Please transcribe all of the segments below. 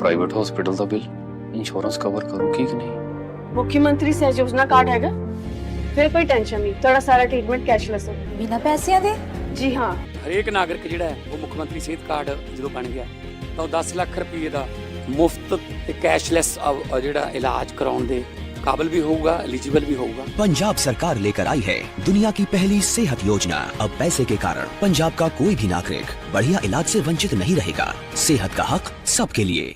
Private hospital का bill insurance cover करूगी कि नहीं? मुख्यमंत्री सहज योजना कार्ड हैगा, फिर कोई टेंशन नहीं, थोड़ा सारा ट्रीटमेंट कैशलेस है। बिना पैसिਆਂ ਦੇ? जी हाँ। ਹਰੇਕ ਨਾਗਰਿਕ ਜਿਹੜਾ ਹੈ ਉਹ ਮੁੱਖ ਮੰਤਰੀ ਸਿਹਤ ਕਾਰਡ ਜਦੋਂ ਬਣ ਗਿਆ ਤਾਂ ਉਹ 10 ਲੱਖ ਰੁਪਏ ਦਾ ਮੁਫਤ ਤੇ ਕੈਸ਼ਲੈਸ ਜਿਹੜਾ ਇਲਾਜ ਕਰਾਉਣ ਦੇ काबिल भी होगा, एलिजिबल भी होगा। पंजाब सरकार लेकर आई है दुनिया की पहली सेहत योजना। अब पैसे के कारण पंजाब का कोई भी नागरिक बढ़िया इलाज से वंचित नहीं रहेगा। सेहत का हक सबके लिए।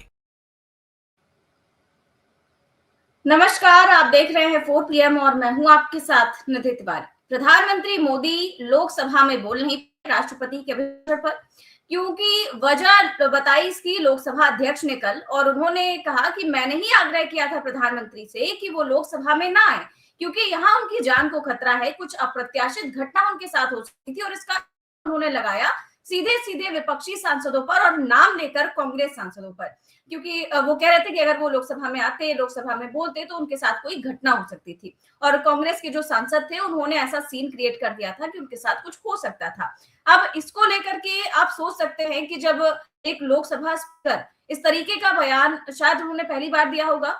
नमस्कार, आप देख रहे हैं 4 PM और मैं हूं आपके साथ निधि तिवारी। प्रधानमंत्री मोदी लोकसभा में बोल नहीं पाए राष्ट्रपति के अभिभाषण पर, क्योंकि वजह बताई इसकी लोकसभा अध्यक्ष ने कल, और उन्होंने कहा कि मैंने ही आग्रह किया था प्रधानमंत्री से कि वो लोकसभा में ना आए, क्योंकि यहाँ उनकी जान को खतरा है। कुछ अप्रत्याशित घटना उनके साथ हो सकती थी और इसका उन्होंने लगाया सीधे सीधे विपक्षी सांसदों पर और नाम लेकर कांग्रेस सांसदों पर, क्योंकि वो कह रहे थे कि अगर वो लोकसभा में आते, लोकसभा में बोलते तो उनके साथ कोई घटना हो सकती थी। और कांग्रेस के जो सांसद थे उन्होंने ऐसा सीन क्रिएट कर दिया था कि उनके साथ कुछ हो सकता था। अब इसको लेकर के आप सोच सकते हैं कि जब एक लोकसभा स्पीकर इस तरीके का बयान शायद उन्होंने पहली बार दिया होगा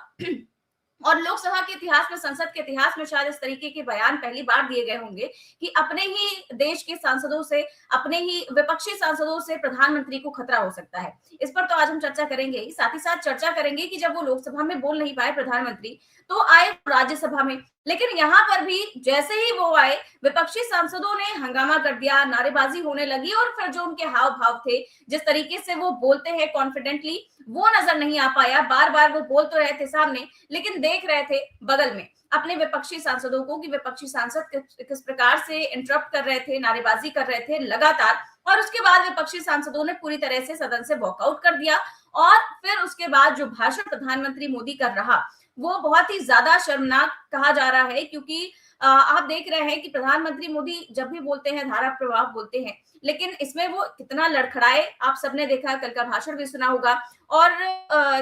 और लोकसभा के इतिहास में, संसद के इतिहास में शायद इस तरीके के बयान पहली बार दिए गए होंगे कि अपने ही देश के सांसदों से, अपने ही विपक्षी सांसदों से प्रधानमंत्री को खतरा हो सकता है। इस पर तो आज हम चर्चा करेंगे ही, साथ ही साथ चर्चा करेंगे कि जब वो लोकसभा में बोल नहीं पाए प्रधानमंत्री तो आए राज्यसभा में, लेकिन यहाँ पर भी जैसे ही वो आए विपक्षी सांसदों ने हंगामा कर दिया, नारेबाजी होने लगी और फिर जो उनके हाव भाव थे, जिस तरीके से वो बोलते हैं कॉन्फिडेंटली, वो नजर नहीं आ पाया। बार बार वो बोल तो रहे थे सामने, लेकिन देख रहे थे बगल में अपने विपक्षी सांसदों को कि विपक्षी सांसद किस प्रकार से इंटरप्ट कर रहे थे, नारेबाजी कर रहे थे लगातार। और उसके बाद विपक्षी सांसदों ने पूरी तरह से सदन से वॉकआउट कर दिया और फिर उसके बाद जो भाषण प्रधानमंत्री मोदी कर रहा वो बहुत ही ज्यादा शर्मनाक कहा जा रहा है, क्योंकि आप देख रहे हैं कि प्रधानमंत्री मोदी जब भी बोलते हैं धारा प्रवाह बोलते हैं, लेकिन इसमें वो कितना लड़खड़ाए आप सबने देखा, कल का भाषण भी सुना होगा। और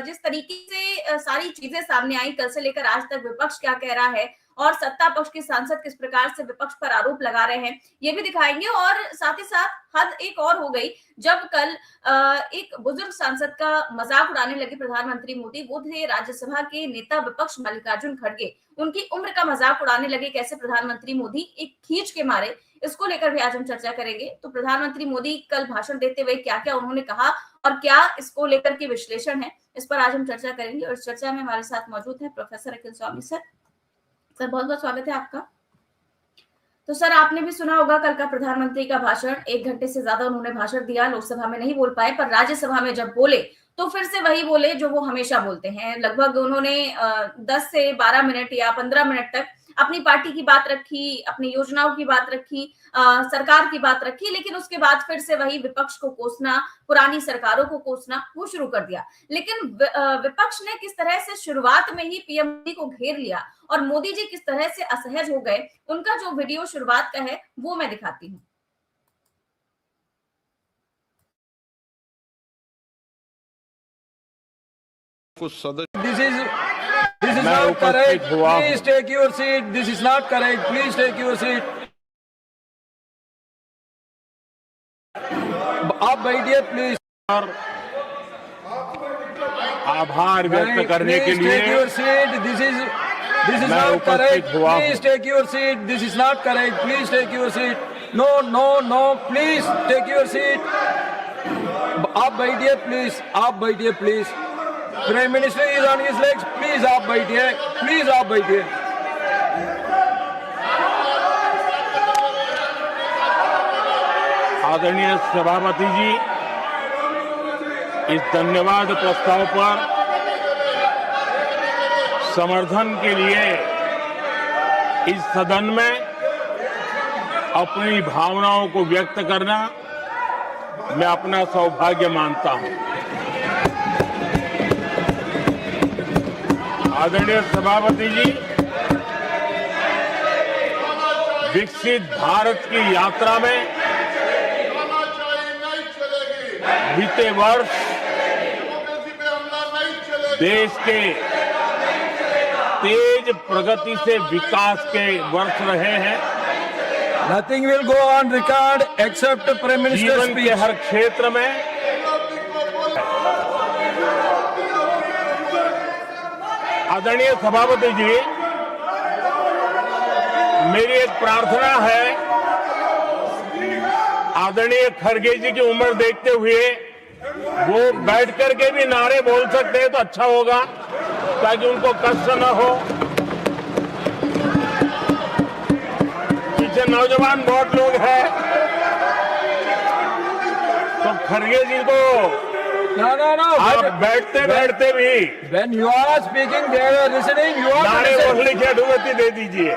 जिस तरीके से सारी चीजें सामने आई कल से लेकर आज तक, विपक्ष क्या कह रहा है और सत्ता पक्ष के सांसद किस प्रकार से विपक्ष पर आरोप लगा रहे हैं, ये भी दिखाएंगे। और साथ ही साथ हद एक और हो गई जब कल एक बुजुर्ग सांसद का मजाक उड़ाने लगे प्रधानमंत्री मोदी। वो थे राज्यसभा के नेता विपक्ष मल्लिकार्जुन खड़गे, उनकी उम्र का मजाक उड़ाने लगे कैसे प्रधानमंत्री मोदी एक खींच के मारे। इसको लेकर भी आज हम चर्चा करेंगे। तो प्रधानमंत्री मोदी कल भाषण देते हुए क्या क्या उन्होंने कहा और क्या इसको लेकर के विश्लेषण है, इस पर आज हम चर्चा करेंगे। और इस चर्चा में हमारे साथ मौजूद है प्रोफेसर अखिल स्वामी सर। सर बहुत बहुत स्वागत है आपका। तो सर आपने भी सुना होगा कल का प्रधानमंत्री का भाषण, 1 घंटे से ज्यादा उन्होंने भाषण दिया, लोकसभा में नहीं बोल पाए, पर राज्यसभा में जब बोले तो फिर से वही बोले जो वो हमेशा बोलते हैं। लगभग उन्होंने 10 से 12 मिनट या 15 मिनट तक अपनी पार्टी की बात रखी, अपनी योजनाओं की बात रखी, सरकार की बात रखी, लेकिन उसके बाद फिर से वही विपक्ष को कोसना, पुरानी सरकारों को कोसना वो शुरू कर दिया। लेकिन विपक्ष ने किस तरह से शुरुआत में ही पीएम मोदी को घेर लिया और मोदी जी किस तरह से असहज हो गए, उनका जो वीडियो शुरुआत का है वो मैं दिखाती हूँ। कुछ सदस्य This is not correct. Please take your seat. This is not correct. Please take your seat. आप बैठिए प्लीज। आभार व्यक्त करने के लिए Take your seat. This is not correct. Please take your seat. This is not correct. Please take your seat. No. Please take your seat. आप बैठिए please. आप बैठिए please. Prime minister is on his legs. Please आप बैठिए। Please आप बैठिए। आदरणीय सभापति जी, इस धन्यवाद प्रस्ताव पर समर्थन के लिए इस सदन में अपनी भावनाओं को व्यक्त करना मैं अपना सौभाग्य मानता हूं। आदरणीय सभापति जी, विकसित भारत की यात्रा में बीते वर्ष देश के तेज प्रगति से विकास के वर्ष रहे हैं। Nothing will go on record except Prime Minister's जीवन के speech. हर क्षेत्र में आदरणीय सभापति जी, मेरी एक प्रार्थना है, आदरणीय खड़गे जी की उम्र देखते हुए वो बैठ करके भी नारे बोल सकते हैं तो अच्छा होगा, ताकि उनको कष्ट न हो। पीछे नौजवान बहुत लोग हैं, तो खड़गे जी को No. आप बैठते बैठते भी When you are speaking, they are listening. You are नारे listening. बोलने की अनुमति दे दीजिए।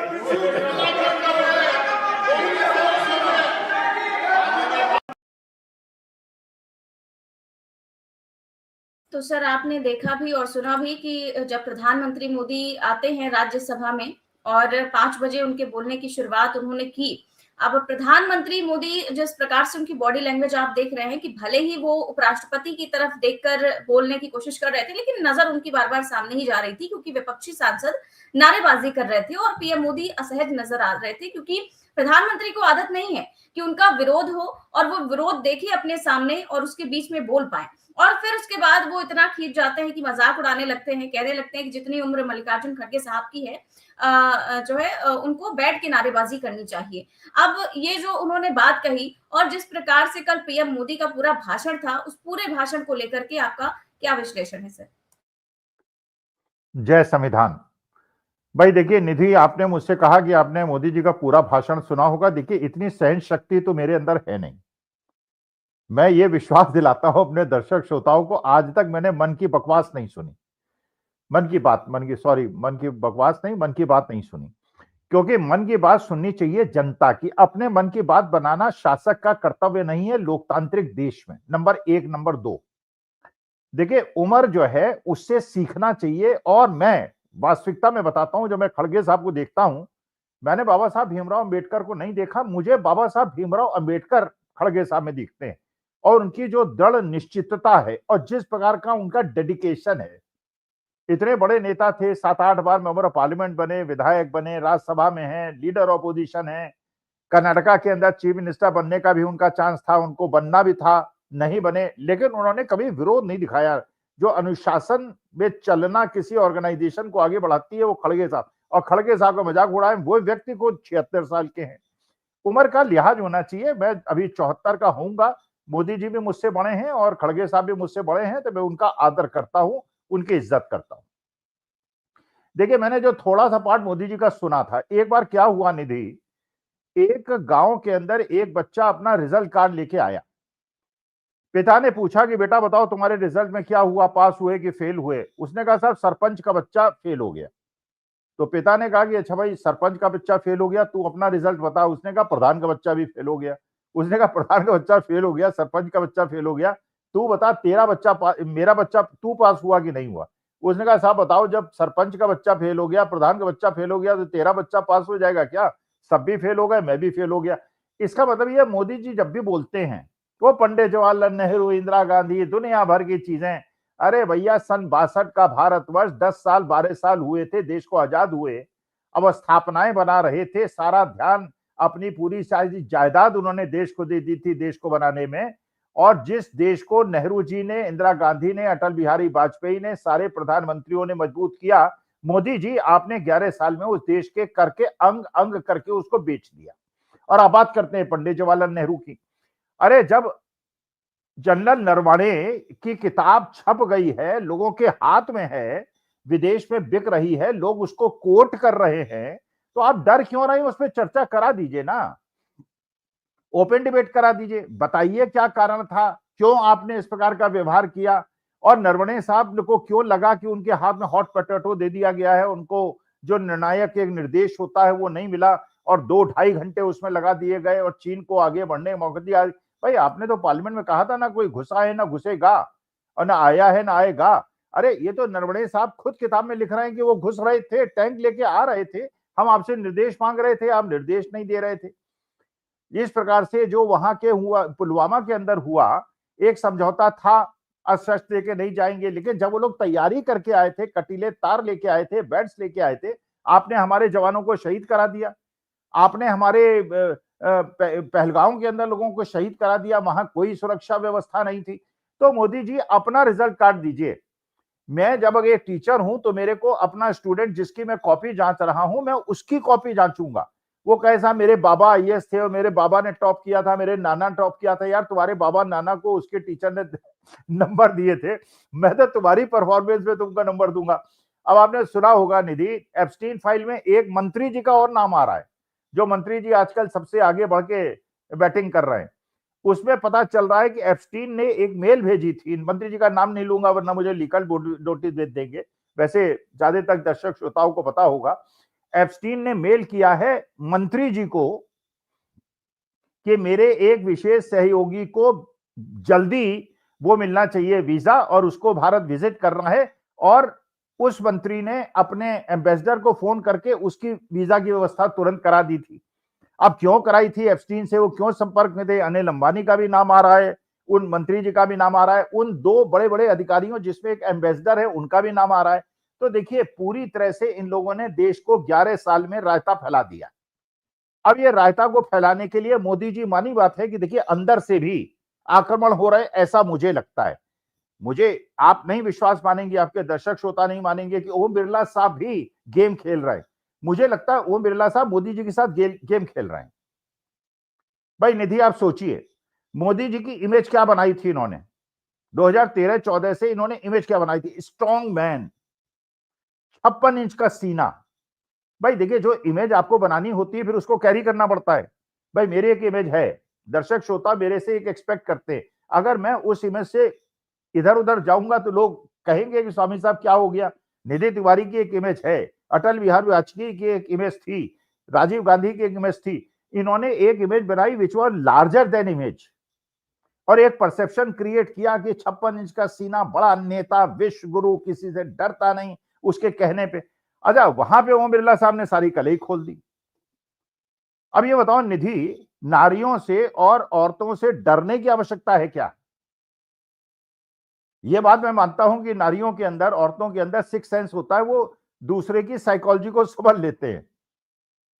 तो सर, आपने देखा भी और सुना भी कि जब प्रधानमंत्री मोदी आते हैं राज्यसभा में और 5 बजे उनके बोलने की शुरुआत उन्होंने की। अब प्रधानमंत्री मोदी जिस प्रकार से उनकी बॉडी लैंग्वेज आप देख रहे हैं कि भले ही वो उपराष्ट्रपति की तरफ देखकर बोलने की कोशिश कर रहे थे, लेकिन नजर उनकी बार बार सामने ही जा रही थी, क्योंकि विपक्षी सांसद नारेबाजी कर रहे थे और पीएम मोदी असहज नजर आ रहे थे, क्योंकि प्रधानमंत्री को आदत नहीं है कि उनका विरोध हो और वो विरोध देखे अपने सामने और उसके बीच में बोल पाए, और फिर उसके बाद वो इतना खींच जाते हैं कि मजाक उड़ाने लगते हैं, कहने लगते हैं कि जितनी उम्र मल्लिकार्जुन खड़गे साहब की है जो है उनको बैठ के नारेबाजी करनी चाहिए। अब ये जो उन्होंने बात कही और जिस प्रकार से कल पीएम मोदी का पूरा भाषण था, उस पूरे भाषण को लेकर के आपका क्या विश्लेषण है सर? जय संविधान। भाई देखिए निधि, आपने मुझसे कहा कि आपने मोदी जी का पूरा भाषण सुना होगा। देखिए इतनी सहन शक्ति तो मेरे अंदर है नहीं। मैं ये विश्वास दिलाता हूं अपने दर्शक श्रोताओं को, आज तक मैंने मन की बकवास नहीं सुनी। मन की बात नहीं सुनी, क्योंकि मन की बात सुननी चाहिए जनता की। अपने मन की बात बनाना शासक का कर्तव्य नहीं है लोकतांत्रिक देश में, नंबर 1। नंबर 2, देखिए उम्र जो है उससे सीखना चाहिए। और मैं वास्तविकता में बताता हूं, जब मैं खड़गे साहब को देखता हूं, मैंने बाबा साहब भीमराव अंबेडकर को नहीं देखा, मुझे बाबा साहब भीमराव अंबेडकर खड़गे साहब में दिखते हैं। और उनकी जो दृढ़ निश्चितता है और जिस प्रकार का उनका डेडिकेशन है, इतने बड़े नेता थे, 7-8 बार मेंबर ऑफ पार्लियामेंट बने, विधायक बने, राज्यसभा में हैं, लीडर ऑपोजिशन है, कर्नाटका के अंदर चीफ मिनिस्टर बनने का भी उनका चांस था, उनको बनना भी था, नहीं बने, लेकिन उन्होंने कभी विरोध नहीं दिखाया। जो अनुशासन में चलना किसी ऑर्गेनाइजेशन को आगे बढ़ाती है वो खड़गे साहब, और खड़गे साहब का मजाक उड़ाए वो व्यक्ति को 76 साल के हैं। उम्र का लिहाज होना चाहिए। मैं अभी 74 का होऊंगा, मोदी जी भी मुझसे बड़े हैं और खड़गे साहब भी मुझसे बड़े हैं, तो मैं उनका आदर करता हूं, उनकी इज्जत करता हूं। देखिए मैंने जो थोड़ा सा पार्ट मोदी जी का सुना था, एक बार क्या हुआ निधि, एक गांव के अंदर एक बच्चा अपना रिजल्ट कार्ड लेके आया। पिता ने पूछा कि बेटा बताओ तुम्हारे रिजल्ट में क्या हुआ, पास हुए कि फेल हुए? उसने कहा साहब सरपंच का बच्चा फेल हो गया। तो पिता ने कहा कि अच्छा भाई सरपंच का बच्चा फेल हो गया, तू अपना रिजल्ट बता। उसने कहा प्रधान का बच्चा भी फेल हो गया। उसने कहा प्रधान का बच्चा फेल हो गया, सरपंच का बच्चा फेल हो गया, तू बता तेरा बच्चा मेरा बच्चा तू पास हुआ कि नहीं हुआ? उसने कहा साहब बताओ, जब सरपंच का बच्चा फेल हो गया, प्रधान का बच्चा फेल हो गया, तो तेरा बच्चा पास हो जाएगा क्या? सब भी फेल हो गए, मैं भी फेल हो गया। इसका मतलब ये मोदी जी जब भी बोलते हैं वो पंडित जवाहरलाल नेहरू, इंदिरा गांधी, दुनिया भर की चीजें, अरे भैया सन 62 का भारतवर्ष 10 साल 12 साल हुए थे देश को आजाद हुए, अब स्थापनाएं बना रहे थे, सारा ध्यान अपनी पूरी सारी जायदाद उन्होंने देश को दे दी थी देश को बनाने में। और जिस देश को नेहरू जी ने, इंदिरा गांधी ने, अटल बिहारी वाजपेयी ने, सारे प्रधानमंत्रियों ने मजबूत किया, मोदी जी आपने 11 साल में उस देश के करके अंग अंग करके उसको बेच दिया। और अब बात करते हैं पंडित जवाहरलाल नेहरू की। अरे जब जनरल नरवणे की किताब छप गई है, लोगों के हाथ में है, विदेश में बिक रही है, लोग उसको कोट कर रहे हैं, तो आप डर क्यों रहे हैं? उस पर चर्चा करा दीजिए ना, ओपन डिबेट करा दीजिए, बताइए क्या कारण था, क्यों आपने इस प्रकार का व्यवहार किया, और नरवणे साहब को क्यों लगा कि उनके हाथ में हॉट पोटैटो दे दिया गया है, उनको जो निर्णायक एक निर्देश होता है वो नहीं मिला और 2-2.5 घंटे उसमें लगा दिए गए और चीन को आगे बढ़ने का मौका दिया। भाई आपने तो पार्लियामेंट में कहा था ना, कोई घुसा है ना घुसेगा और ना आया है ना आएगा। अरे ये तो नरवणे साहब खुद किताब में लिख रहे हैं कि वो घुस रहे थे, टैंक लेके आ रहे थे, हम आपसे निर्देश मांग रहे थे, आप निर्देश नहीं दे रहे थे। इस प्रकार से जो वहां के हुआ, पुलवामा के अंदर हुआ, एक समझौता था, अस्त्र लेके नहीं जाएंगे, लेकिन जब वो लोग तैयारी करके आए थे, कटीले तार लेके आए थे, बैट्स लेके आए थे, आपने हमारे जवानों को शहीद करा दिया, आपने हमारे पहलगांव के अंदर लोगों को शहीद करा दिया, वहां कोई सुरक्षा व्यवस्था नहीं थी। तो मोदी जी अपना रिजल्ट कार्ड दीजिए। मैं जब अगर एक टीचर हूं तो मेरे को अपना स्टूडेंट जिसकी मैं कॉपी जांच रहा हूं, मैं उसकी कॉपी जांचूंगा। वो कहे साहब मेरे बाबा आईएएस थे और मेरे बाबा ने टॉप किया था, मेरे नाना टॉप किया था। यार तुम्हारे बाबा नाना को उसके टीचर ने नंबर दिए थे, मैं तो तुम्हारी परफॉर्मेंस में तुमका नंबर दूंगा। अब आपने सुना होगा निधि, एप्स्टीन फाइल में एक मंत्री जी का और नाम आ रहा है, जो मंत्री जी आजकल सबसे आगे बढ़ के बैटिंग कर रहे हैं। उसमें पता चल रहा है कि एप्स्टीन ने एक मेल भेजी थी, मंत्री जी का नाम नहीं लूंगा वरना मुझे लीगल नोटिस दे देंगे, वैसे ज्यादा तक दर्शक श्रोताओं को पता होगा। एप्स्टीन ने मेल किया है मंत्री जी को कि मेरे एक विशेष सहयोगी को जल्दी वो मिलना चाहिए वीजा और उसको भारत विजिट करना है, और उस मंत्री ने अपने एम्बेसडर को फोन करके उसकी वीजा की व्यवस्था तुरंत करा दी थी। अब क्यों कराई थी एप्स्टीन से, वो क्यों संपर्क में थे? अनिल अंबानी का भी नाम आ रहा है, उन मंत्री जी का भी नाम आ रहा है, उन दो बड़े बड़े अधिकारियों जिसमें एक एम्बेसडर है उनका भी नाम आ रहा है। तो देखिए पूरी तरह से इन लोगों ने देश को 11 साल में रायता फैला दिया। अब ये रायता को फैलाने के लिए मोदी जी, मानी बात है कि देखिए अंदर से भी आक्रमण हो रहे, ऐसा मुझे लगता है। मुझे आप नहीं विश्वास मानेंगे, आपके दर्शक श्रोता नहीं मानेंगे कि ओम बिरला साहब भी गेम खेल रहे हैं। मुझे लगता है ओम बिरला साहब मोदी जी के साथ गेम खेल रहे हैं। भाई निधि आप सोचिए, मोदी जी की इमेज क्या बनाई थी इन्होंने 2013-14 से, इन्होंने इमेज क्या बनाई थी? स्ट्रॉन्ग मैन, 56 इंच का सीना। भाई देखिए जो इमेज आपको बनानी होती है फिर उसको कैरी करना पड़ता है। भाई मेरी एक इमेज है, दर्शक श्रोता मेरे से एक एक्सपेक्ट करते हैं, अगर मैं उस इमेज से इधर उधर जाऊंगा तो लोग कहेंगे कि स्वामी साहब क्या हो गया। निधि तिवारी की एक इमेज है, अटल बिहारी वाजपेयी की एक इमेज थी, राजीव गांधी की एक इमेज थी। इन्होंने एक इमेज बनाई which was larger than image, और एक परसेप्शन क्रिएट किया कि 56 इंच का सीना, बड़ा नेता, विश्व गुरु, किसी से डरता नहीं उसके कहने पे। अच्छा वहां पे ओम बिरला साहब ने सारी कलई खोल दी। अब ये बताओ निधि, नारियों से और औरतों से डरने की आवश्यकता है क्या? ये बात मैं मानता हूं कि नारियों के अंदर, औरतों के अंदर सिक्स सेंस होता है, वो दूसरे की साइकोलॉजी को समझ लेते हैं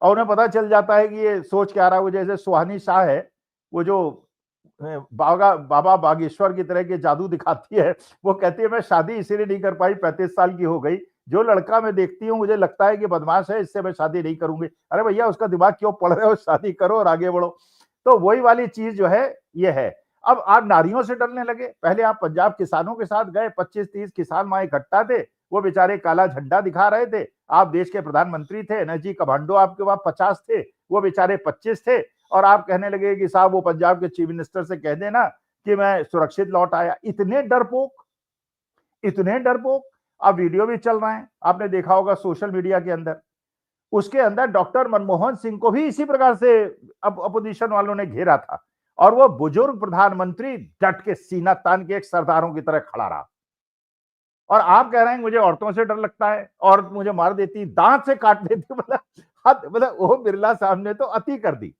और उन्हें पता चल जाता है कि ये सोच क्या रहा है। वो जैसे सुहानी शाह है, वो जो बाबा बागेश्वर की तरह के जादू दिखाती है, वो कहती है मैं शादी इसीलिए नहीं कर पाई, 35 साल की हो गई, जो लड़का मैं देखती हूँ मुझे लगता है कि बदमाश है, इससे मैं शादी नहीं करूंगी। अरे भैया उसका दिमाग क्यों पढ़ रहे हो, शादी करो और आगे बढ़ो। तो वही वाली चीज जो है ये है। अब आप नारियों से डरने लगे। पहले आप पंजाब किसानों के साथ गए, 25-30 किसान वहां इकट्ठा थे, वो बेचारे काला झंडा दिखा रहे थे। आप देश के प्रधानमंत्री थे, एनर्जी कमांडो आपके पास 50 थे, वो बेचारे 25 थे, और आप कहने लगे कि साहब वो पंजाब के चीफ मिनिस्टर से कह देना कि मैं सुरक्षित लौट आया। इतने डरपोक, इतने डरपोक। अब वीडियो भी चल रहे हैं, आपने देखा होगा सोशल मीडिया के अंदर। उसके अंदर डॉक्टर मनमोहन सिंह को भी इसी प्रकार से अपोजिशन वालों ने घेरा था, और वो बुजुर्ग प्रधानमंत्री डट के सीना तान के एक सरदारों की तरह खड़ा रहा। और आप कह रहे हैं मुझे औरतों से डर लगता है, औरत मुझे मार देती, दांत से काट देती। मतलब ओम बिरला साहब ने तो अति कर दी।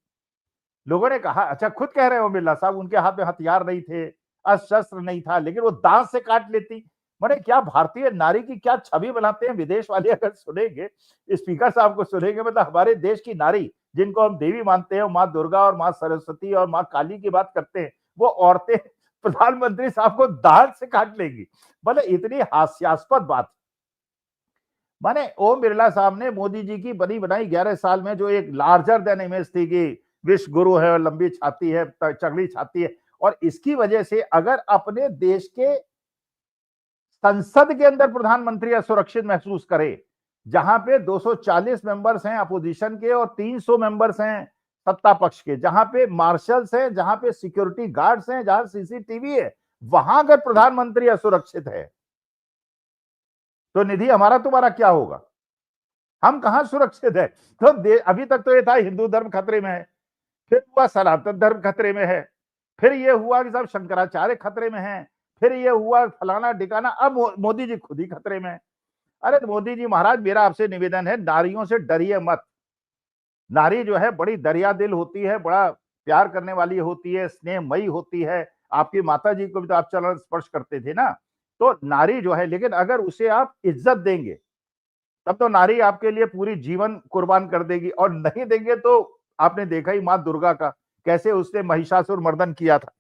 लोगों ने कहा, अच्छा खुद कह रहे हैं ओम बिरला साहब, उनके हाथ में हथियार नहीं थे, अस्त्र नहीं था, लेकिन वो दांत से काट लेती। मैंने क्या भारतीय नारी की क्या छवि बनाते हैं विदेश वाले। अगर सुनेंगे, स्पीकर साहब को सुनेंगे, मतलब हमारे देश की नारी जिनको हम देवी मानते हैं, माँ दुर्गा और माँ सरस्वती और माँ काली की बात करते हैं, वो औरतें प्रधानमंत्री साहब को दांत से काट लेंगी। मतलब इतनी हास्यास्पद बात। माने ओम बिरला साहब ने मोदी जी की बनी बनाई 11 साल में जो एक लार्जर देन इमेज थी कि विश्व गुरु है, लंबी छाती है, चगड़ी छाती है, और इसकी वजह से अगर अपने देश के संसद के अंदर प्रधानमंत्री असुरक्षित महसूस करे, जहां पे 240 मेंबर्स हैं अपोजिशन के और 300 मेंबर्स हैं सत्ता पक्ष के, जहां पे मार्शल्स हैं, जहां पे सिक्योरिटी गार्ड्स हैं, जहां सीसीटीवी है, वहां अगर प्रधानमंत्री असुरक्षित है तो निधि हमारा तुम्हारा क्या होगा? हम कहां सुरक्षित है? तो अभी तक तो ये था हिंदू धर्म खतरे में है, फिर हुआ सनातन धर्म खतरे में है, फिर ये हुआ कि सब शंकराचार्य खतरे में है, फिर ये हुआ फलाना ठिकाना, अब मोदी जी खुद ही खतरे में है। अरे मोदी जी महाराज, मेरा आपसे निवेदन है, नारियों से डरिए मत। नारी जो है बड़ी दरिया दिल होती है, बड़ा प्यार करने वाली होती है, स्नेहमयी होती है। आपकी माता जी को भी तो आप चरण स्पर्श करते थे ना। तो नारी जो है, लेकिन अगर उसे आप इज्जत देंगे तब तो नारी आपके लिए पूरी जीवन कुर्बान कर देगी, और नहीं देंगे तो आपने देखा ही माँ दुर्गा का कैसे उसने महिषासुर मर्दन किया था।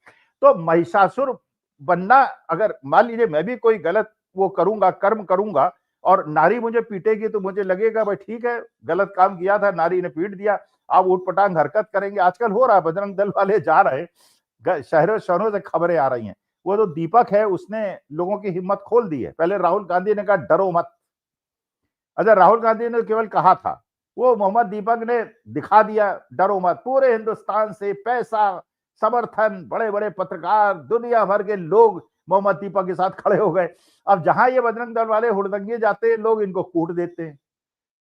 तो महिषासुर बनना, अगर मान लीजिए मैं भी कोई गलत वो करूंगा, कर्म करूंगा, और नारी मुझे पीटेगी तो मुझे लगेगा भाई ठीक है, गलत काम किया था, नारी ने पीट दिया, आप उठपटांग हरकत करेंगे। आजकल हो रहा है, बजरंग दल वाले जा रहे हैं, शहरों शहरों से खबरें आ रही हैं। वो जो दीपक है उसने लोगों की हिम्मत खोल दी है। पहले राहुल गांधी ने कहा डरो मत, अच्छा राहुल गांधी ने केवल कहा था, वो मोहम्मद दीपक ने दिखा दिया डरो मत। पूरे हिंदुस्तान से पैसा, समर्थन, बड़े बड़े पत्रकार, दुनिया भर के लोग मोहम्मद दीपक के साथ खड़े हो गए। अब जहां ये बजरंग दल वाले हुड़दंगे जाते हैं, लोग इनको कूट देते हैं।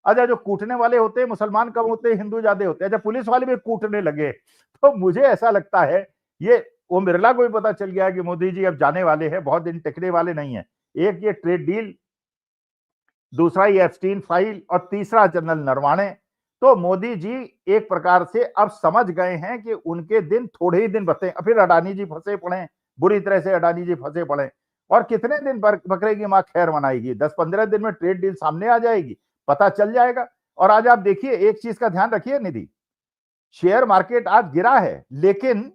अच्छा जो कूटने वाले होते हैं मुसलमान कम होते हैं, हिंदू ज्यादा होते हैं। अच्छा पुलिस वाले भी कूटने लगे। तो मुझे ऐसा लगता है ये ओम बिरला को भी पता चल गया है कि मोदी जी अब जाने वाले हैं, बहुत दिन टिकने वाले नहीं है। एक ये ट्रेड डील, दूसरा ये एप्स्टीन फाइल, और तीसरा जनरल नरवाणे। तो मोदी जी एक प्रकार से अब समझ गए हैं कि उनके दिन थोड़े ही दिन बचे। फिर अडानी जी फंसे पड़े, बुरी तरह से अडानी जी फंसे पड़े, और कितने दिन बकरे की मां खैर मनाएगी। 10-15 दिन में ट्रेड डील सामने आ जाएगी, पता चल जाएगा। और आज आप देखिए, एक चीज का ध्यान रखिए निधि, शेयर मार्केट आज गिरा है, लेकिन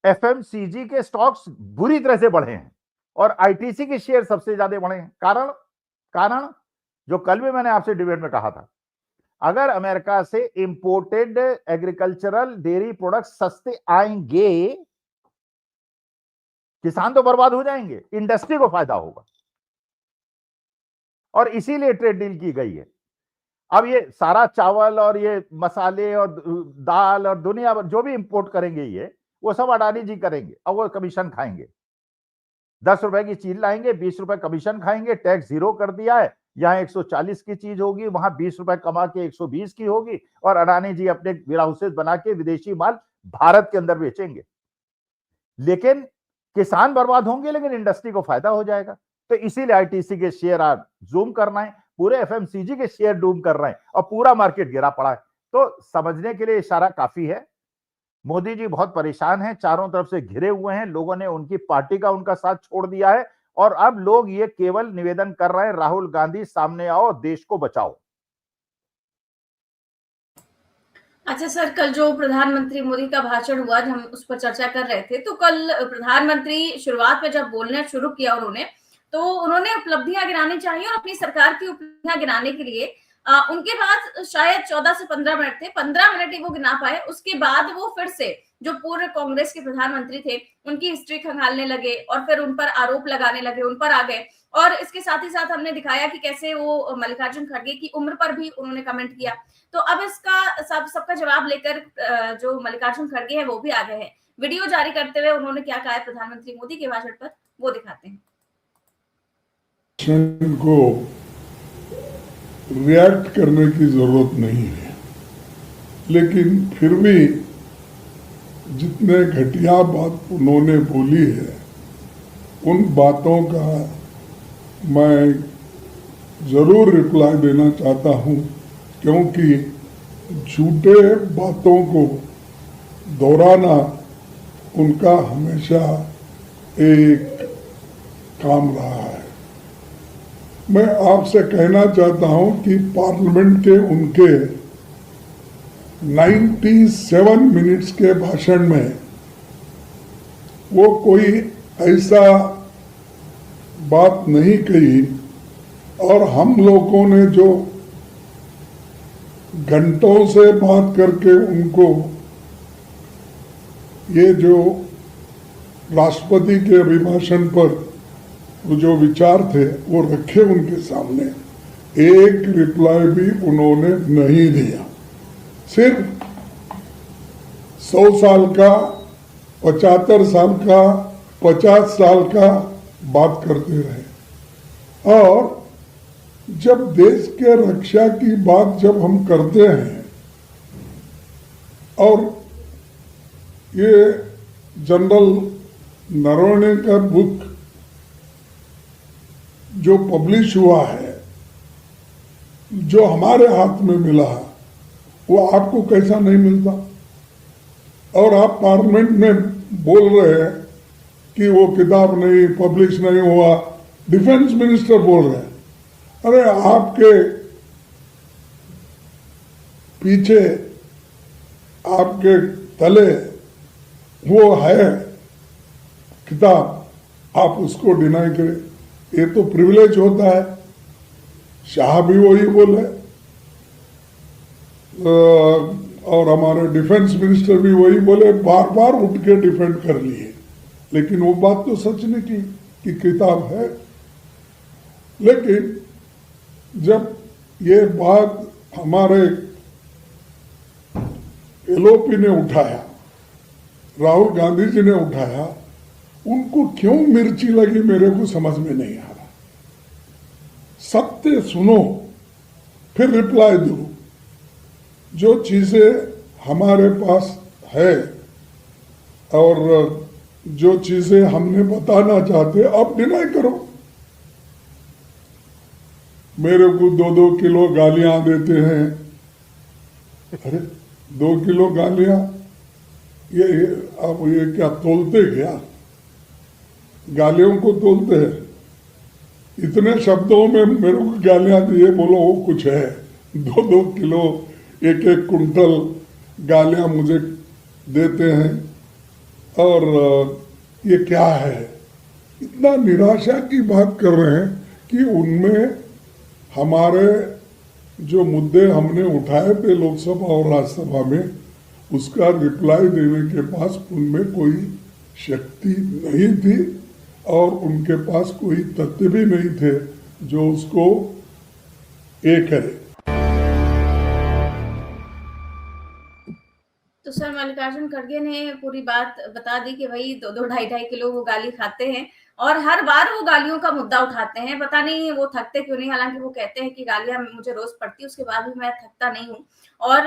एफएमसीजी के स्टॉक्स बुरी तरह से बढ़े हैं और आईटीसी के शेयर सबसे ज्यादा बढ़े हैं। कारण जो कल भी मैंने आपसे डिबेट में कहा था, अगर अमेरिका से इंपोर्टेड एग्रीकल्चरल डेयरी प्रोडक्ट सस्ते आएंगे, किसान तो बर्बाद हो जाएंगे, इंडस्ट्री को फायदा होगा, और इसीलिए ट्रेड डील की गई है। अब ये सारा चावल और ये मसाले और दाल और दुनिया भर जो भी इंपोर्ट करेंगे ये, वो सब अडानी जी करेंगे, और वो कमीशन खाएंगे। 10 रुपए की चीज लाएंगे, 20 रुपए कमीशन खाएंगे। टैक्स 0 कर दिया है, यहाँ 140 की चीज होगी, वहां 20 रुपए कमा के 120 की होगी, और अडानी जी अपने वेयर हाउसेस बना के विदेशी माल भारत के अंदर बेचेंगे। लेकिन किसान बर्बाद होंगे, लेकिन इंडस्ट्री को फायदा हो जाएगा। तो इसीलिए आईटीसी के शेयर आज जूम कर रहे हैं, पूरे एफएमसीजी के शेयर डूम कर रहे हैं, और पूरा मार्केट गिरा पड़ा है। तो समझने के लिए इशारा काफी है। मोदी जी बहुत परेशान हैं, चारों तरफ से घिरे हुए हैं, लोगों ने उनकी पार्टी का उनका साथ छोड़ दिया है, और अब लोग ये केवल निवेदन कर रहे हैं, राहुल गांधी सामने आओ, देश को बचाओ। अच्छा सर, कल जो प्रधानमंत्री मोदी का भाषण हुआ, हम उस पर चर्चा कर रहे थे, तो कल प्रधानमंत्री शुरुआत में जब बोलना शुरू किया उन्होंने उपलब्धियां गिनानी चाहिए, और अपनी सरकार की उपलब्धियां गिनाने के लिए उनके पास शायद 14 से 15 मिनट थे, 15 मिनट ही वो गिना पाए। उसके बाद वो फिर से जो पूर्व कांग्रेस के प्रधानमंत्री थे उनकी हिस्ट्री खंगालने लगे, और फिर उन पर आरोप लगाने लगे, उन पर आ गए। और इसके साथ ही साथ हमने दिखाया कि कैसे वो मल्लिकार्जुन खड़गे की उम्र पर भी उन्होंने कमेंट किया। तो अब इसका सबका जवाब लेकर जो मल्लिकार्जुन खड़गे है वो भी आ गए हैं। वीडियो जारी करते हुए उन्होंने क्या कहा है प्रधानमंत्री मोदी के भाषण पर, वो दिखाते हैं। को रिएक्ट करने की जरूरत नहीं है, लेकिन फिर भी जितने घटिया बात उन्होंने बोली है, उन बातों का मैं जरूर रिप्लाई देना चाहता हूं, क्योंकि झूठे बातों को दोहराना उनका हमेशा एक काम रहा है। मैं आपसे कहना चाहता हूं कि पार्लियामेंट के उनके 97 मिनट्स के भाषण में वो कोई ऐसा बात नहीं कही, और हम लोगों ने जो घंटों से बात करके उनको ये जो राष्ट्रपति के अभिभाषण पर जो विचार थे वो रखे उनके सामने, एक रिप्लाई भी उन्होंने नहीं दिया। सिर्फ 100 साल का, 75 साल का, 50 साल का बात करते रहे। और जब देश के रक्षा की बात जब हम करते हैं, और ये जनरल नरवणे का बुक जो पब्लिश हुआ है, जो हमारे हाथ में मिला, वो आपको कैसा नहीं मिलता? और आप पार्लियामेंट में बोल रहे हैं कि वो किताब नहीं, पब्लिश नहीं हुआ। डिफेंस मिनिस्टर बोल रहे हैं, अरे आपके पीछे, आपके तले वो है किताब, आप उसको डिनाई करें। ये तो प्रिविलेज होता है। शाह भी वही बोले और हमारे डिफेंस मिनिस्टर भी वही बोले, बार बार उठ के डिफेंड कर लिए, लेकिन वो बात तो सच निकली कि किताब है। लेकिन जब ये बात हमारे एलओपी ने उठाया, राहुल गांधी जी ने उठाया, उनको क्यों मिर्ची लगी मेरे को समझ में नहीं आ रहा। सत्य सुनो फिर रिप्लाई दो। जो चीजें हमारे पास है और जो चीजें हमने बताना चाहते अब डिनाई करो। मेरे को 2-2 किलो गालियां देते हैं। अरे 2 किलो गालियां ये अब ये क्या तोलते क्या? गालियों को तोलते हैं? इतने शब्दों में मेरे को गालियां दिए, बोलो वो कुछ है। 2-2 किलो 1-1 कुंटल गालियां मुझे देते हैं और ये क्या है? इतना निराशा की बात कर रहे हैं कि उनमें हमारे जो मुद्दे हमने उठाए थे लोकसभा और राज्यसभा में, उसका रिप्लाई देने के पास उनमें कोई शक्ति नहीं थी और उनके पास कोई तथ्य भी नहीं थे जो उसको करे। तो सर मल्लिकार्जुन खड़गे ने पूरी बात बता दी कि भाई 2-2 ढाई-ढाई किलो वो गाली खाते हैं और हर बार वो गालियों का मुद्दा उठाते हैं। पता नहीं वो थकते क्यों नहीं, हालांकि वो कहते हैं कि गालियां मुझे रोज पड़ती है, उसके बाद भी मैं थकता नहीं हूँ। और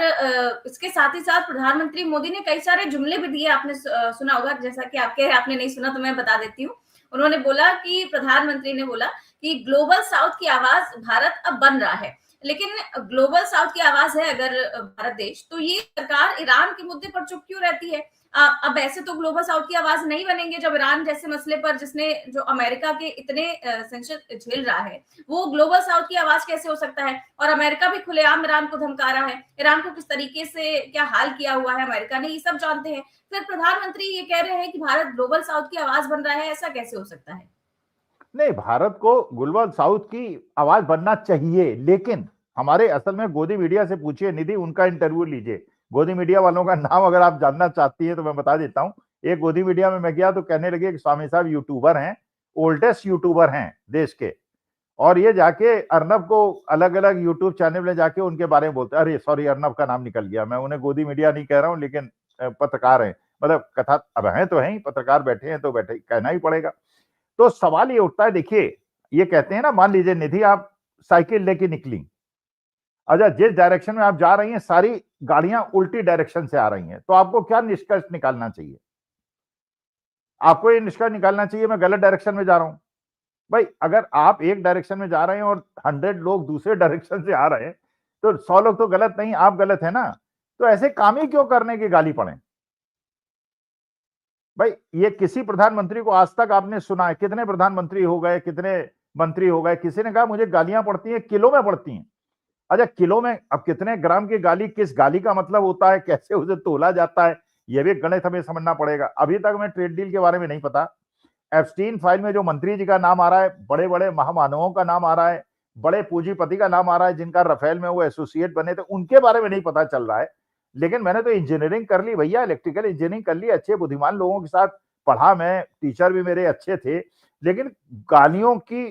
इसके साथ ही साथ प्रधानमंत्री मोदी ने कई सारे जुमले भी दिए, आपने सुना होगा। जैसा कि आपने नहीं सुना तो मैं बता देती हूँ। उन्होंने बोला कि प्रधानमंत्री ने बोला कि ग्लोबल साउथ की आवाज भारत अब बन रहा है। लेकिन ग्लोबल साउथ की आवाज है अगर भारत देश, तो ये सरकार ईरान के मुद्दे पर चुप क्यों रहती है? अब ऐसे तो ग्लोबल साउथ की आवाज नहीं बनेंगे जब ईरान जैसे मसले पर, जिसने जो अमेरिका के इतने संकट झेल रहा है, वो ग्लोबल साउथ की आवाज कैसे हो सकता है? और अमेरिका भी खुलेआम ईरान को धमका रहा है। ईरान को किस तरीके से क्या हाल किया हुआ है अमेरिका ने, ये सब जानते हैं। फिर प्रधानमंत्री ये कह रहे हैं कि भारत ग्लोबल साउथ की आवाज बन रहा है, ऐसा कैसे हो सकता है? नहीं, भारत को ग्लोबल साउथ की आवाज बनना चाहिए, लेकिन हमारे असल में गोदी मीडिया से पूछिए, निधि, उनका इंटरव्यू लीजिए। गोदी मीडिया वालों का नाम अगर आप जानना चाहती हैं तो मैं बता देता हूं। एक गोदी मीडिया में मैं गया तो कहने लगे कि स्वामी साहब यूट्यूबर हैं, ओल्डेस्ट यूट्यूबर हैं देश के, और ये जाके अर्नब को अलग अलग यूट्यूब चैनल में जाके उनके बारे में बोलते। अरे सॉरी, अर्नब का नाम निकल गया, मैं उन्हें गोदी मीडिया नहीं कह रहा हूं, लेकिन पत्रकार हैं, मतलब कथा अब हैं तो हैं ही, पत्रकार बैठे हैं तो बैठे, कहना ही पड़ेगा। तो सवाल ये उठता है, देखिए ये कहते हैं ना, मान लीजिए निधि आप साइकिल लेके निकली, अच्छा जिस डायरेक्शन में आप जा रही हैं सारी गाड़ियां उल्टी डायरेक्शन से आ रही हैं, तो आपको क्या निष्कर्ष निकालना चाहिए? आपको ये निष्कर्ष निकालना चाहिए मैं गलत डायरेक्शन में जा रहा हूं। भाई अगर आप एक डायरेक्शन में जा रहे हैं और 100 लोग दूसरे डायरेक्शन से आ रहे हैं तो 100 लोग तो गलत नहीं, आप गलत है ना। तो ऐसे काम ही क्यों करने की गाली पड़े? भाई ये किसी प्रधानमंत्री को आज तक आपने सुना है? कितने प्रधानमंत्री हो गए, कितने मंत्री हो गए, किसी ने कहा मुझे गालियां पड़ती हैं, किलो में पड़ती हैं? अच्छा किलो में अब कितने ग्राम की गाली, किस गाली का मतलब होता है, कैसे उसे तोला जाता है, यह भी गणित हमें समझना पड़ेगा। अभी तक मैं ट्रेड डील के बारे में नहीं पता। एप्स्टीन फाइल में जो मंत्री जी का नाम आ रहा है, बड़े बड़े महामानवों का नाम आ रहा है, बड़े पूंजीपति का नाम आ रहा है, जिनका राफेल में वो एसोसिएट बने थे, उनके बारे में नहीं पता चल रहा है। लेकिन मैंने तो इंजीनियरिंग कर ली भैया, इलेक्ट्रिकल इंजीनियरिंग कर ली, अच्छे बुद्धिमान लोगों के साथ पढ़ा, मैं टीचर भी मेरे अच्छे थे। लेकिन गालियों की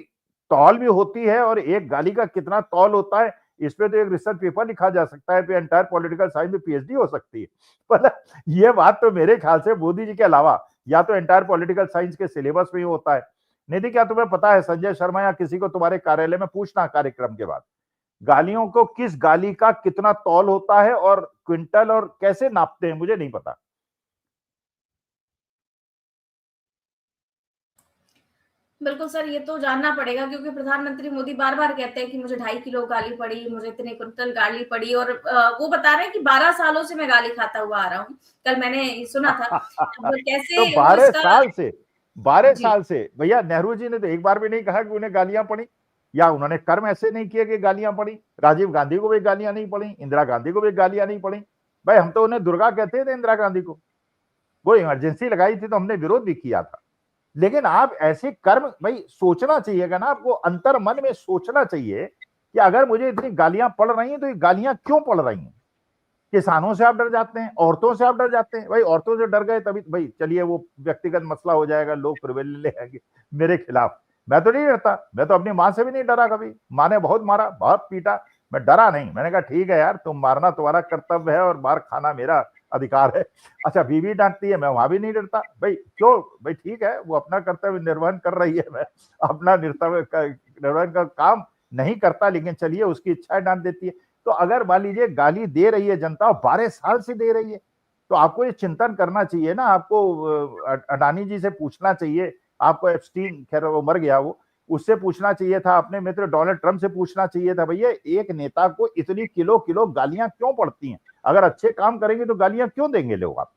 तौल भी होती है और एक गाली का कितना तौल होता है, इस पे तो एक रिसर्च पेपर लिखा जा सकता है, एंटायर पॉलिटिकल साइंस में पीएचडी हो सकती है। मतलब ये बात तो मेरे ख्याल से मोदी जी के अलावा या तो एंटायर पॉलिटिकल साइंस के सिलेबस में ही होता है। निधि क्या तुम्हें पता है, संजय शर्मा या किसी को तुम्हारे कार्यालय में पूछना कार्यक्रम के बाद, गालियों को किस गाली का कितना तौल होता है और क्विंटल और कैसे नापते हैं, मुझे नहीं पता। बिल्कुल सर, ये तो जानना पड़ेगा, क्योंकि प्रधानमंत्री मोदी बार बार कहते हैं कि मुझे 2.5 किलो गाली पड़ी, मुझे इतने कुंटल गाली पड़ी, और वो बता रहे हैं कि 12 सालों से मैं गाली खाता हुआ आ रहा हूँ। कल मैंने सुना था। कैसे तो 12 साल से भैया, नेहरू जी ने तो एक बार भी नहीं कहा कि उन्हें गालियां पड़ी, या उन्होंने कर्म ऐसे नहीं किए कि गालियां पड़ी। राजीव गांधी को भी गालियां नहीं पड़ी, इंदिरा गांधी को भी गालियां नहीं पड़ी। भाई हम तो उन्हें दुर्गा कहते थे, इंदिरा गांधी को। वो इमरजेंसी लगाई थी तो हमने विरोध भी किया था। लेकिन आप ऐसे कर्म, भाई सोचना चाहिएगा ना आपको, अंतर मन में सोचना चाहिए कि अगर मुझे इतनी गालियां पड़ रही हैं तो ये गालियां क्यों पड़ रही हैं। किसानों से आप डर जाते हैं, औरतों से आप डर जाते हैं। भाई औरतों से डर गए तभी, भाई चलिए वो व्यक्तिगत मसला हो जाएगा, लोग प्रिवेल ले आएंगे मेरे खिलाफ। मैं तो नहीं डरता, मैं तो अपनी माँ से भी नहीं डरा कभी। माँ ने बहुत मारा, बहुत पीटा, मैं डरा नहीं। मैंने कहा ठीक है यार, तुम मारना तुम्हारा कर्तव्य है और मार खाना मेरा अधिकार है। अच्छा बीवी डांटती है, मैं वहां भी नहीं डरता। भाई क्यों, भाई ठीक है, वो अपना कर्तव्य निर्वहन कर रही है, मैं अपना निर्वहन का काम नहीं करता, लेकिन चलिए उसकी इच्छा डांट देती है। तो अगर मान लीजिए गाली दे रही है जनता, 12 साल से दे रही है, तो आपको ये चिंतन करना चाहिए ना। आपको अडानी जी से पूछना चाहिए, आपको एप्स्टीन, खैर वो मर गया, वो उससे पूछना चाहिए था, अपने मित्र डोनाल्ड ट्रंप से पूछना चाहिए था, भैया एक नेता को इतनी किलो किलो गालियां क्यों पड़ती हैं? अगर अच्छे काम करेंगे तो गालियां क्यों देंगे लोग आप?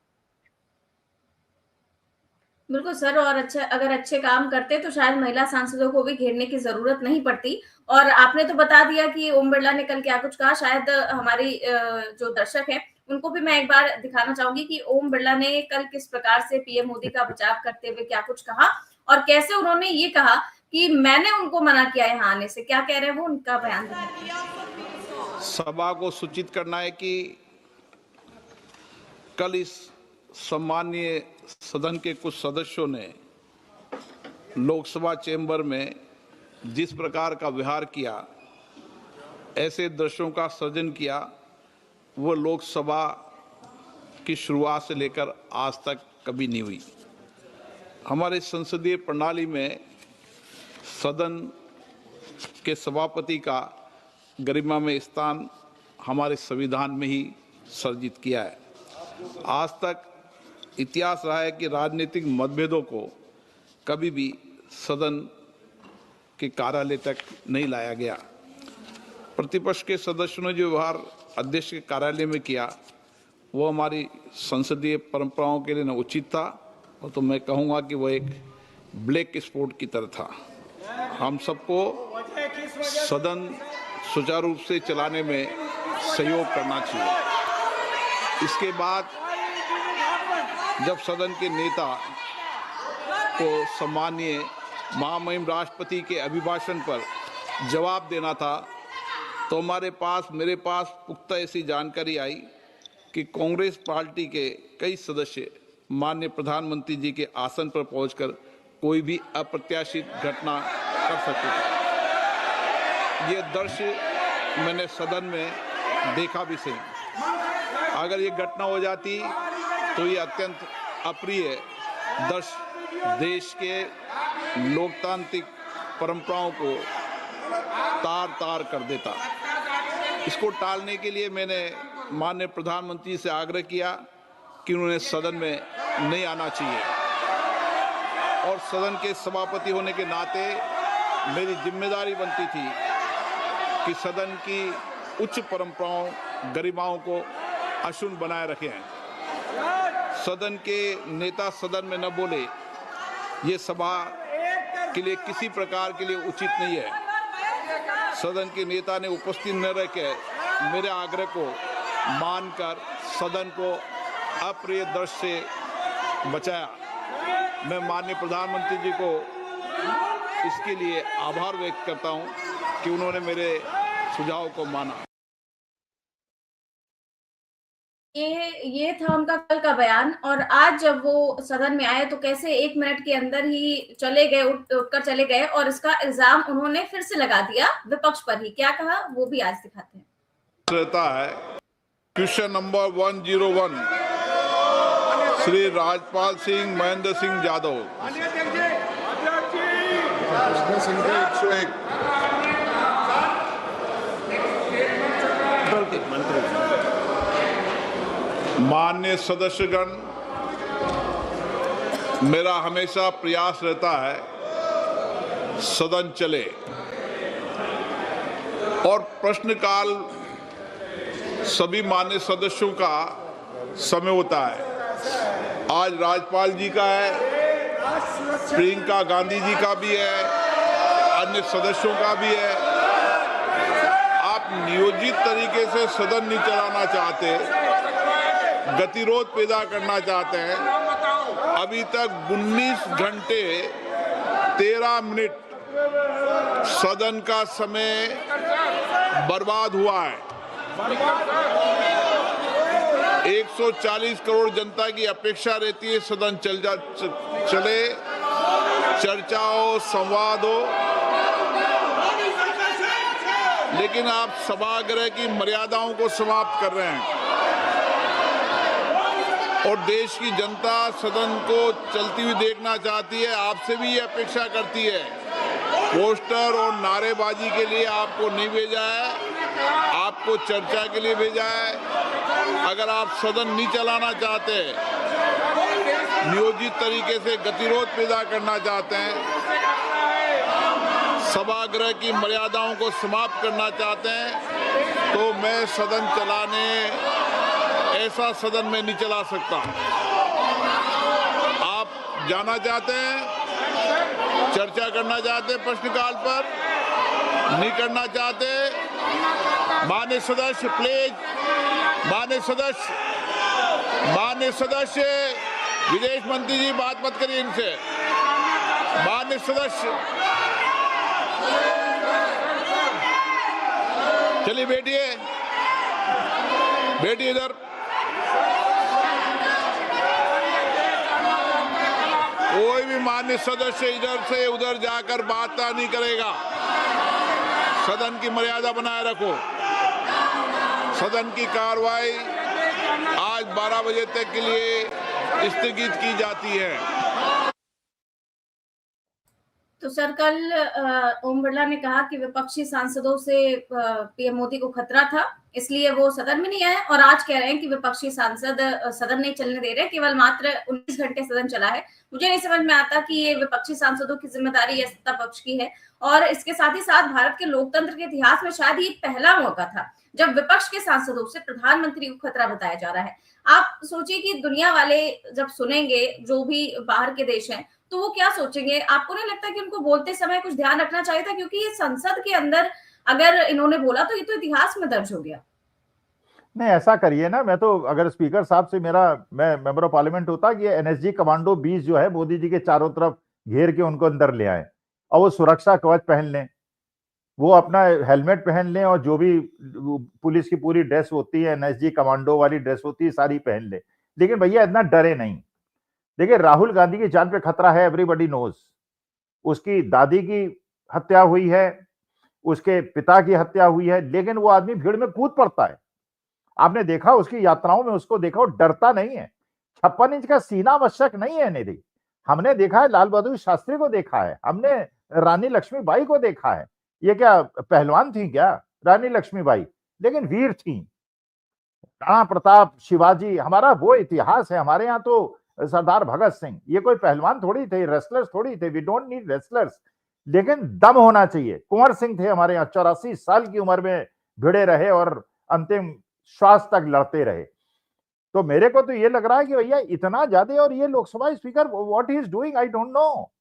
बिल्कुल सर, और अच्छा, अगर अच्छे काम करते तो शायद महिला सांसदों को भी घेरने की जरूरत नहीं पड़ती। और आपने तो बता दिया कि ओम बिरला ने कल क्या कुछ कहा। शायद हमारी जो दर्शक हैं उनको भी मैं एक बार दिखाना चाहूंगी कि ओम बिरला ने कल किस प्रकार से पीएम मोदी का बचाव करते हुए क्या कुछ कहा, और कैसे उन्होंने ये कहा कि मैंने उनको मना किया यहाँ आने से। क्या कह रहे हैं वो, उनका बयान दें। सभा को सूचित करना है कि कल इस सम्मानीय सदन के कुछ सदस्यों ने लोकसभा चेंबर में जिस प्रकार का व्यवहार किया, ऐसे दृश्यों का सृजन किया, वो लोकसभा की शुरुआत से लेकर आज तक कभी नहीं हुई। हमारे संसदीय प्रणाली में सदन के सभापति का गरिमामय स्थान हमारे संविधान में ही सर्जित किया है। आज तक इतिहास रहा है कि राजनीतिक मतभेदों को कभी भी सदन के कार्यालय तक नहीं लाया गया। प्रतिपक्ष के सदस्यों ने जो व्यवहार अध्यक्ष के कार्यालय में किया, वो हमारी संसदीय परंपराओं के लिए न उचित था, और तो मैं कहूँगा कि वो एक ब्लैक स्पॉट की तरह था। हम सबको सदन सुचारू रूप से चलाने में सहयोग करना चाहिए। इसके बाद जब सदन के नेता को सम्मानीय महामहिम राष्ट्रपति के अभिभाषण पर जवाब देना था, तो मेरे पास पुख्ता ऐसी जानकारी आई कि कांग्रेस पार्टी के कई सदस्य माननीय प्रधानमंत्री जी के आसन पर पहुंचकर कोई भी अप्रत्याशित घटना कर सकते थे। ये दृश्य मैंने सदन में देखा भी सही। अगर ये घटना हो जाती तो ये अत्यंत अप्रिय दृश्य देश के लोकतांत्रिक परंपराओं को तार-तार कर देता। इसको टालने के लिए मैंने माननीय प्रधानमंत्री से आग्रह किया कि उन्होंने सदन में नहीं आना चाहिए, और सदन के सभापति होने के नाते मेरी जिम्मेदारी बनती थी कि सदन की उच्च परंपराओं, गरिमाओं को अक्षुण्ण बनाए रखें। सदन के नेता सदन में न बोले, ये सभा के लिए किसी प्रकार के लिए उचित नहीं है। सदन के नेता ने उपस्थित न रहकर मेरे आग्रह को मानकर सदन को अप्रिय दृश्य से बचाया। मैं माननीय प्रधानमंत्री जी को इसके लिए आभार व्यक्त करता हूं कि उन्होंने मेरे सुझाव को माना। ये था उनका कल का बयान। और आज जब वो सदन में आए तो कैसे 1 मिनट के अंदर ही चले गए, उठकर चले गए, और इसका इल्जाम उन्होंने फिर से लगा दिया विपक्ष पर ही। क्या कहा वो भी आज दिखाते हैं। रहता है क्वेश्चन नंबर 101 श्री राजपाल सिंह महेंद्र सिंह यादव। माननीय सदस्यगण, मेरा हमेशा प्रयास रहता है सदन चले और प्रश्नकाल सभी माननीय सदस्यों का समय होता है। आज राज्यपाल जी का है, प्रियंका गांधी जी का भी है, अन्य सदस्यों का भी है। आप नियोजित तरीके से सदन नहीं चलाना चाहते, गतिरोध पैदा करना चाहते हैं। अभी तक 19 घंटे 13 मिनट सदन का समय बर्बाद हुआ है। 140 करोड़ जनता की अपेक्षा रहती है सदन चले, चर्चा हो, संवाद हो, लेकिन आप सभागृह की मर्यादाओं को समाप्त कर रहे हैं और देश की जनता सदन को चलती हुई देखना चाहती है। आपसे भी ये अपेक्षा करती है। पोस्टर और नारेबाजी के लिए आपको नहीं भेजा है, आपको चर्चा के लिए भेजा है। अगर आप सदन नहीं चलाना चाहते, नियोजित तरीके से गतिरोध पैदा करना चाहते हैं, सभागृह की मर्यादाओं को समाप्त करना चाहते हैं, तो मैं सदन चलाने ऐसा सदन में नहीं चला सकता। आप जाना चाहते हैं, चर्चा करना चाहते हैं प्रश्नकाल पर, नहीं करना चाहते, माननीय सदस्य प्लीज, माननीय सदस्य विदेश मंत्री जी बात मत करिए इनसे। माननीय सदस्य चलिए बैठिए इधर। कोई भी माननीय सदस्य इधर से उधर जाकर बात नहीं करेगा। सदन की मर्यादा बनाए रखो। सदन की कार्रवाई आज 12 बजे तक के लिए स्थगित की जाती है। तो सर, कल ओम बिरला ने कहा कि विपक्षी सांसदों से पीएम मोदी को खतरा था, इसलिए वो सदन में नहीं आए, और आज कह रहे हैं कि विपक्षी सांसद सदन नहीं चलने दे रहे, केवल मात्र 19 घंटे सदन चला है। मुझे नहीं समझ में आता कि ये विपक्षी सांसदों की जिम्मेदारी या सत्ता पक्ष की है। और इसके साथ ही साथ भारत के लोकतंत्र के इतिहास में शायद ये पहला मौका था जब विपक्ष के सांसदों से प्रधानमंत्री को खतरा बताया जा रहा है। आप सोचिए कि दुनिया वाले जब सुनेंगे, जो भी बाहर के देश हैं, तो वो क्या सोचेंगे? आपको नहीं लगता कि उनको बोलते समय कुछ ध्यान रखना चाहिए था? क्योंकि ये संसद के अंदर अगर इन्होंने बोला तो ये तो इतिहास में दर्ज हो गया। नहीं, ऐसा करिए ना, मैं तो अगर स्पीकर साहब से मैं मेंबर ऑफ पार्लियामेंट होता कि ये एनएसजी कमांडो 20 जो है मोदी जी के चारों तरफ घेर के उनको अंदर ले आए और वो सुरक्षा कवच पहन लें, वो अपना हेलमेट पहन लें और जो भी पुलिस की पूरी ड्रेस होती है, एनएसजी कमांडो वाली ड्रेस होती है, सारी पहन ले। लेकिन भैया इतना डरे नहीं। देखिए, राहुल गांधी की जान पे खतरा है, एवरीबॉडी नोज। उसकी दादी की हत्या हुई है, उसके पिता की हत्या हुई है, लेकिन वो आदमी भीड़ में कूद पड़ता है। आपने देखा उसकी यात्राओं में, उसको देखा, वो डरता नहीं है। 56 इंच का सीना आवश्यक नहीं है निधि। हमने देखा है लाल बहादुर शास्त्री को, देखा है हमने रानी लक्ष्मीबाई को देखा है। ये क्या पहलवान थी क्या रानी लक्ष्मीबाई? लेकिन वीर थी। राणा प्रताप, शिवाजी, हमारा वो इतिहास है। हमारे यहाँ तो सरदार भगत सिंह, ये कोई पहलवान थोड़ी थे, रेसलर्स थोड़ी थे। वी डोंट नीड रेसलर्स, लेकिन दम होना चाहिए। कुंवर सिंह थे हमारे यहाँ, 84 साल की उम्र में भिड़े रहे और अंतिम श्वास तक लड़ते रहे। तो मेरे को तो ये लग रहा है कि भैया इतना ज्यादा, और ये Lok Sabha speaker what he is doing I don't know.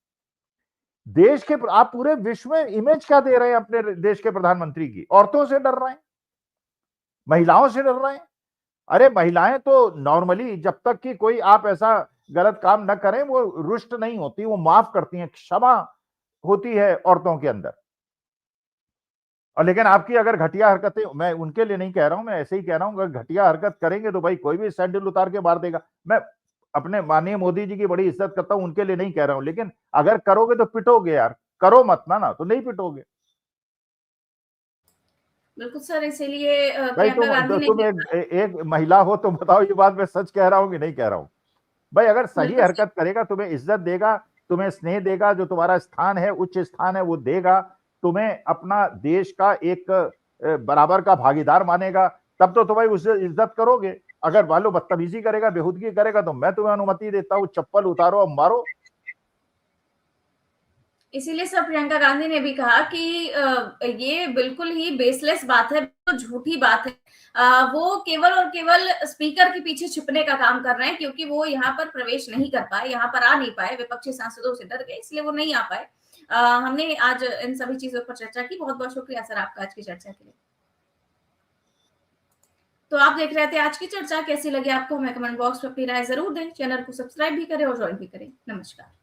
देश के आप पूरे विश्व में इमेज क्या दे रहे हैं अपने देश के प्रधानमंत्री की? औरतों से डर रहे हैं, महिलाओं से डर रहे हैं। अरे महिलाएं तो नॉर्मली जब तक कि कोई आप ऐसा गलत काम न करें, वो रुष्ट नहीं होती, वो माफ करती हैं, क्षमा होती है औरतों के अंदर। और लेकिन आपकी अगर घटिया हरकतें, मैं उनके लिए नहीं कह रहा हूं, मैं ऐसे ही कह रहा हूं, अगर घटिया हरकत करेंगे तो भाई कोई भी सैंडल उतार के मार देगा। मैं अपने माननीय मोदी जी की बड़ी इज्जत करता हूं, उनके लिए नहीं कह रहा हूं, लेकिन अगर करोगे तो पिटोगे यार। करो मत ना तो नहीं पिटोगे। बिल्कुल सर, इसीलिए भाई तुम एक महिला हो तो बताओ ये बात मैं सच कह रहा हूं कि नहीं कह रहा हूं? भाई अगर सही हरकत करेगा, तुम्हें इज्जत देगा, तुम्हें स्नेह देगा, जो तुम्हारा स्थान है, उच्च स्थान है, वो देगा, तुम्हें अपना देश का एक बराबर का भागीदार मानेगा, तब तो तुम्हें उससे इज्जत करोगे। अगर वालों बदतमीजी करेगा, बेहूदगी करेगा, तो मैं तुम्हें अनुमति देता हूं, चप्पल उतारो और मारो। इसीलिए सर प्रियंका गांधी ने भी कहा कि ये बिल्कुल ही बेसलेस बात है, तो झूठी बात है। वो केवल और केवल स्पीकर के पीछे छिपने का काम कर रहे हैं, क्योंकि वो यहाँ पर प्रवेश नहीं कर पाए, यहाँ पर आ नहीं पाए, विपक्षी सांसदों से डर गए, इसलिए वो नहीं आ पाए। हमने आज इन सभी चीजों पर चर्चा की। बहुत बहुत शुक्रिया सर आपका आज की चर्चा के लिए। तो आप देख रहे थे आज की चर्चा। कैसी लगी आपको हमें कमेंट बॉक्स में अपनी राय जरूर दें। चैनल को सब्सक्राइब भी करें और ज्वाइन भी करें। नमस्कार।